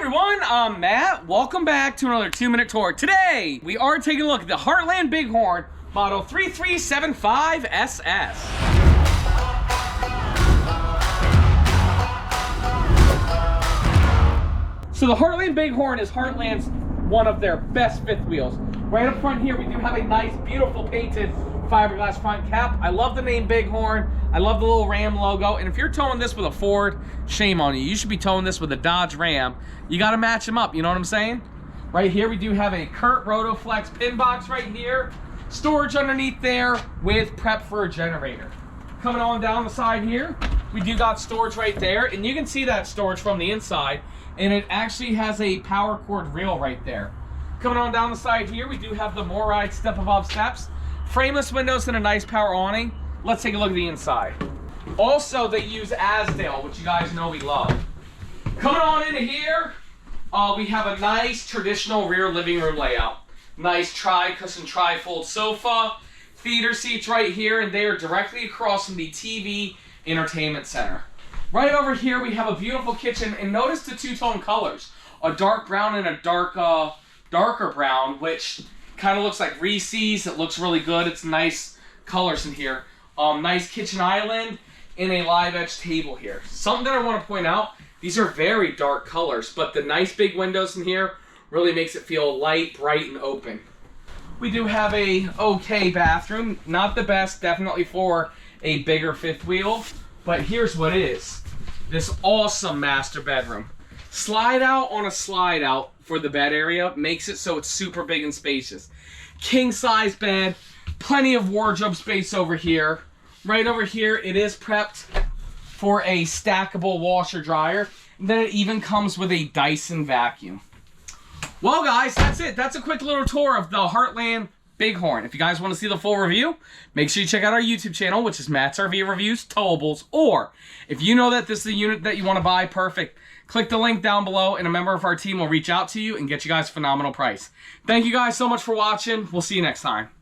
everyone, I'm Matt. Welcome back to another 2-minute tour. Today, we are taking a look at the Heartland Bighorn Model 3375 SS. So the Heartland Bighorn is Heartland's one of their best fifth wheels. Right up front here, we do have a nice, beautiful painted fiberglass front cap. I love the name Bighorn. I love the little Ram logo. And if you're towing this with a Ford, shame on you. You should be towing this with a Dodge Ram. You got to match them up. You know what I'm saying? Right here, we do have a Kurt Rotoflex pin box right here. Storage underneath there with prep for a generator. Coming on down the side here, we do got storage right there. And you can see that storage from the inside. And it actually has a power cord rail right there. Coming on down the side here, we do have the MORryde step above steps. Frameless windows and a nice power awning. Let's take a look at the inside. Also, they use Azdale, which you guys know we love. Coming on into here, we have a nice traditional rear living room layout. Nice tri-cushion tri-fold sofa. Theater seats right here, and they are directly across from the TV entertainment center. Right over here, we have a beautiful kitchen, and notice the two-tone colors. A dark brown and a darker brown, which kind of looks like Reese's. It looks really good. It's nice colors in here. Nice kitchen island and a live edge table here. Something that I want to point out, these are very dark colors, but the nice big windows in here really makes it feel light, bright, and open. We do have a okay bathroom. Not the best, definitely for a bigger fifth wheel, but here's what it is. This awesome master bedroom. Slide out on a slide out for the bed area makes it so it's super big and spacious. King-sized bed, plenty of wardrobe space over here. Right over here, it is prepped for a stackable washer dryer. And then it even comes with a Dyson vacuum. Well, guys, that's it. That's a quick little tour of the Heartland Bighorn. If you guys want to see the full review, make sure you check out our YouTube channel, which is Matt's RV Reviews Towables. Or if you know that this is a unit that you want to buy, perfect. Click the link down below and a member of our team will reach out to you and get you guys a phenomenal price. Thank you guys so much for watching. We'll see you next time.